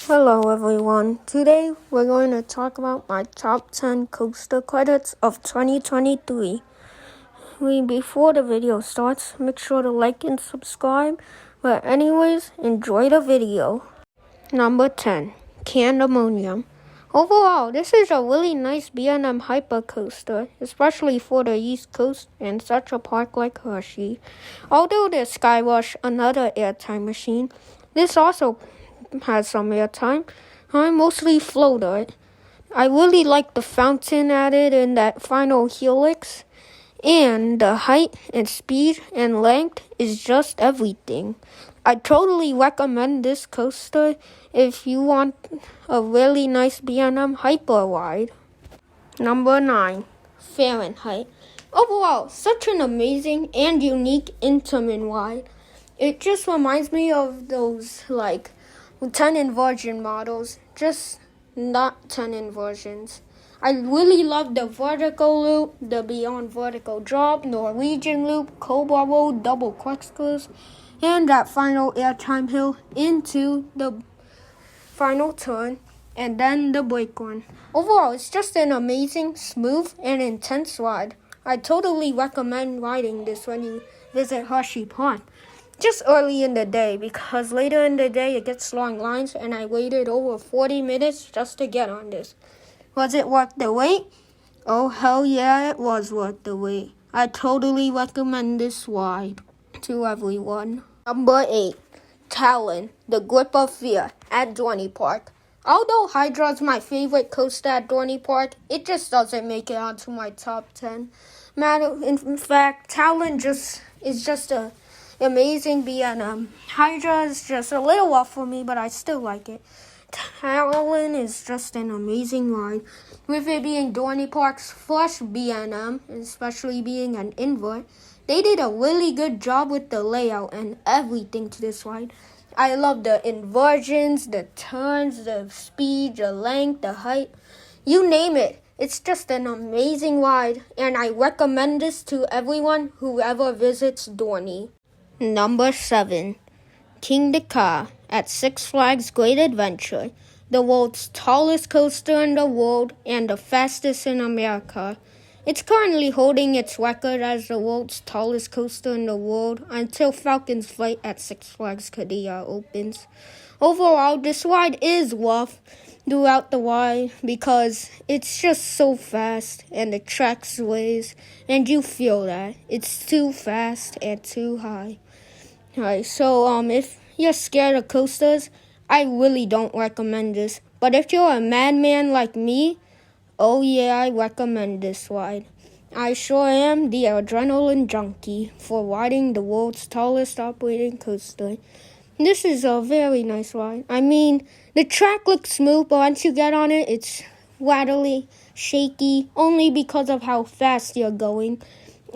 Hello everyone. Today we're going to talk about my top 10 coaster credits of 2023. Before the video starts, make sure to like and subscribe. But anyways, enjoy the video. Number 10, Candemonium. Overall, this is a really nice B&M hyper coaster, especially for the East Coast and such a park like Hershey. Although there's Skyrush, another airtime machine, this also has some airtime. I mostly floated. I really like the fountain added in that final helix, and the height and speed and length is just everything. I totally recommend this coaster if you want a really nice B&M hyper ride. Number 9, Fahrenheit. Overall, such an amazing and unique intamin ride. It just reminds me of those 10 inversion models, just not 10 inversions. I really love the vertical loop, the beyond vertical drop, Norwegian loop, Cobra roll, double corkscrews, and that final airtime hill into the final turn, and then the brake one. Overall, it's just an amazing, smooth, and intense ride. I totally recommend riding this when you visit Hershey Park. Just early in the day, because later in the day it gets long lines, and I waited over 40 minutes just to get on this. Was it worth the wait? Oh, hell yeah, it was worth the wait. I totally recommend this ride to everyone. Number 8, Talon, the Grip of Fear at Dorney Park. Although Hydra is my favorite coaster at Dorney Park, it just doesn't make it onto my top 10. In fact, Talon is just a amazing B&M. Hydra is just a little off for me, but I still like it. Talon is just an amazing ride. With it being Dorney Park's first B&M, especially being an invert, they did a really good job with the layout and everything to this ride. I love the inversions, the turns, the speed, the length, the height. You name it. It's just an amazing ride, and I recommend this to everyone who ever visits Dorney. Number 7, King Dakar at Six Flags Great Adventure, the world's tallest coaster in the world and the fastest in America. It's currently holding its record as the world's tallest coaster in the world until Falcon's Flight at Six Flags Qiddiya opens. Overall, this ride is rough throughout the ride because it's just so fast and the track sways, and you feel that. It's too fast and too high. Alright, so if you're scared of coasters, I really don't recommend this. But if you're a madman like me, oh yeah, I recommend this ride. I sure am the adrenaline junkie for riding the world's tallest operating coaster. This is a very nice ride. I mean, the track looks smooth, but once you get on it, it's rattly, shaky, only because of how fast you're going.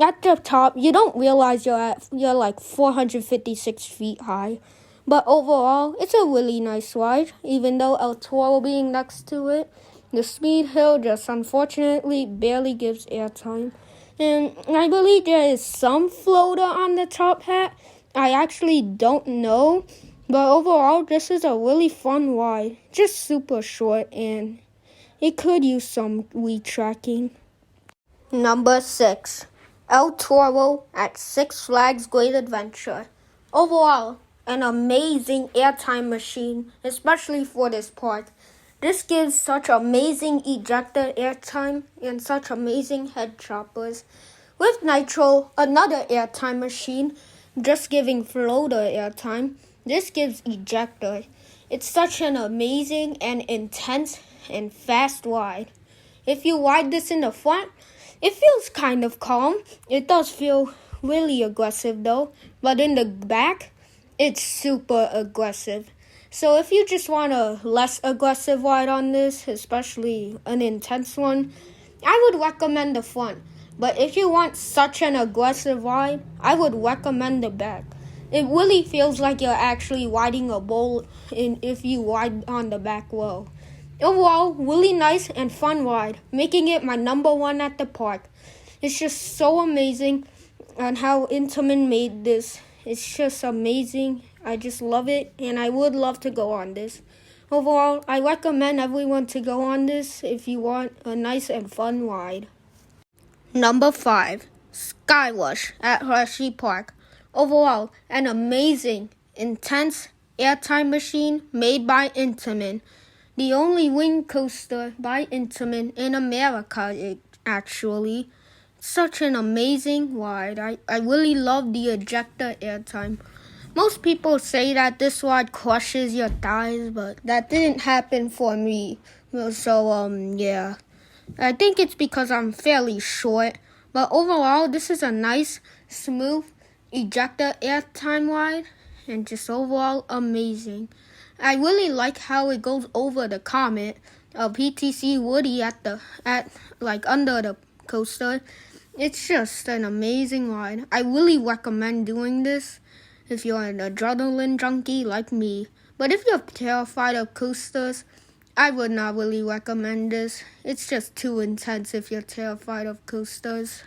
At the top, you don't realize you're like 456 feet high. But overall, it's a really nice ride, even though El Toro being next to it. The speed hill just unfortunately barely gives airtime. And I believe there is some floater on the top hat. I actually don't know. But overall, this is a really fun ride. Just super short, and it could use some retracking. Number 6, El Toro at Six Flags Great Adventure. Overall, an amazing airtime machine, especially for this park. This gives such amazing ejector airtime and such amazing head choppers. With Nitro, another airtime machine, just giving floater airtime, this gives ejector. It's such an amazing and intense and fast ride. If you ride this in the front, it feels kind of calm. It does feel really aggressive though, but in the back, it's super aggressive. So if you just want a less aggressive ride on this, especially an intense one, I would recommend the front. But if you want such an aggressive ride, I would recommend the back. It really feels like you're actually riding a bull if you ride on the back row. Overall, really nice and fun ride, making it my number 1 at the park. It's just so amazing on how Intamin made this. It's just amazing. I just love it, and I would love to go on this. Overall, I recommend everyone to go on this if you want a nice and fun ride. Number 5, Skyrush at Hershey Park. Overall, an amazing, intense airtime machine made by Intamin. The only wing coaster by Intamin in America, actually. Such an amazing ride. I really love the ejector airtime. Most people say that this ride crushes your thighs, but that didn't happen for me. So, yeah. I think it's because I'm fairly short. But overall, this is a nice, smooth ejector airtime ride. And just overall amazing. I really like how it goes over the Comet of PTC Woody under the coaster. It's just an amazing ride. I really recommend doing this if you're an adrenaline junkie like me. But if you're terrified of coasters, I would not really recommend this. It's just too intense if you're terrified of coasters.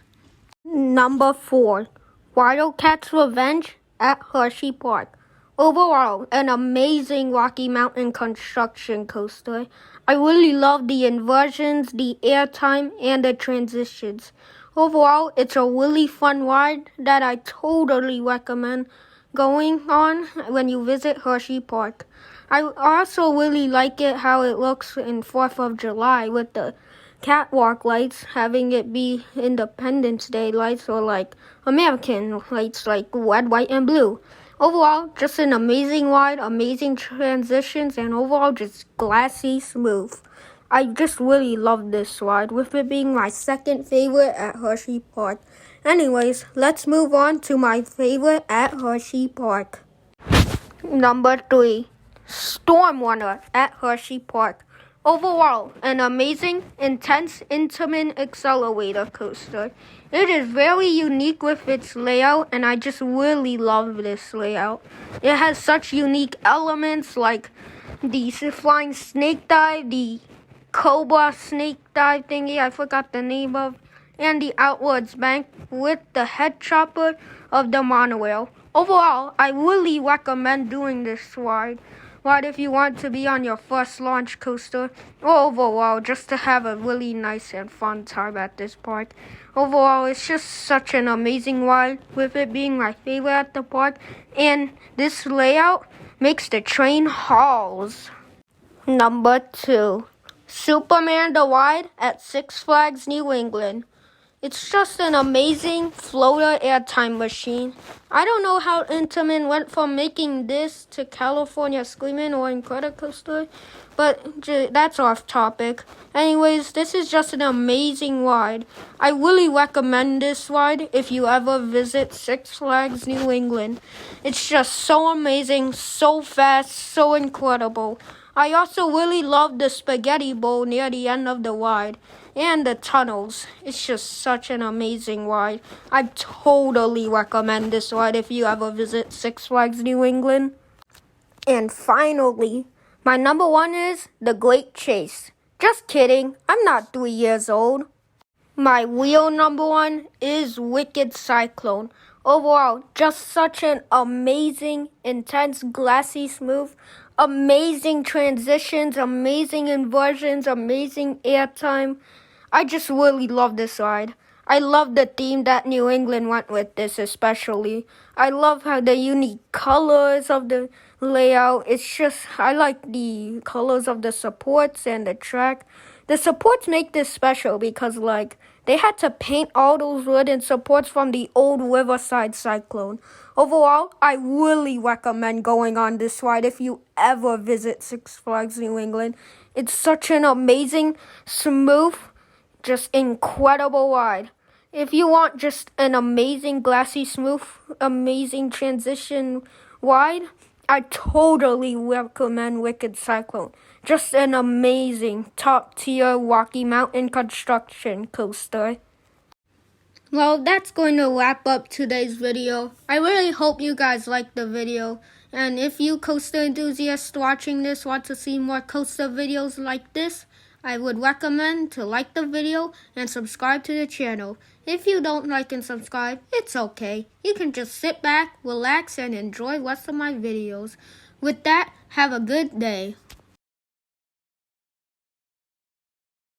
Number 4, Wildcat's Revenge at Hershey Park. Overall, an amazing Rocky Mountain construction coaster. I really love the inversions, the airtime, and the transitions. Overall, it's a really fun ride that I totally recommend going on when you visit Hershey Park. I also really like it how it looks in 4th of July with the catwalk lights, having it be Independence Day lights or like American lights like red, white, and blue. Overall, just an amazing ride, amazing transitions, and overall just glassy smooth. I just really love this ride, with it being my second favorite at Hershey Park. Anyways, let's move on to my favorite at Hershey Park. Number 3, Storm Runner at Hershey Park. Overall, an amazing, intense Intamin accelerator coaster. It is very unique with its layout, and I just really love this layout. It has such unique elements like the flying snake dive, the Cobra snake dive thingy, I forgot the name of, and the outwards bank with the head chopper of the monorail. Overall, I really recommend doing this ride if you want to be on your first launch coaster, or overall just to have a really nice and fun time at this park. Overall, it's just such an amazing ride, with it being my favorite at the park, and this layout makes the train hauls. Number 2, Superman the Ride at Six Flags New England. It's just an amazing floater airtime machine. I don't know how Intamin went from making this to California Screamin' or Incredicoaster, but that's off topic. Anyways, this is just an amazing ride. I really recommend this ride if you ever visit Six Flags New England. It's just so amazing, so fast, so incredible. I also really love the spaghetti bowl near the end of the ride. And the tunnels. It's just such an amazing ride. I totally recommend this ride if you ever visit Six Flags New England. And finally, my number 1 is The Great Chase. Just kidding, I'm not 3 years old. My real number 1 is Wicked Cyclone. Overall, just such an amazing, intense, glassy, smooth, amazing transitions, amazing inversions, amazing airtime. I just really love this ride. I love the theme that New England went with this especially. I love how the unique colors of the layout. I like the colors of the supports and the track. The supports make this special because they had to paint all those wooden supports from the old Riverside Cyclone. Overall, I really recommend going on this ride if you ever visit Six Flags New England. It's such an amazing, smooth, just incredible ride. If you want just an amazing, glassy, smooth, amazing transition ride, I totally recommend Wicked Cyclone. Just an amazing, top-tier Rocky Mountain construction coaster. Well, that's going to wrap up today's video. I really hope you guys liked the video. And if you coaster enthusiasts watching this want to see more coaster videos like this, I would recommend to like the video and subscribe to the channel. If you don't like and subscribe, it's okay. You can just sit back, relax, and enjoy the rest of my videos. With that, have a good day.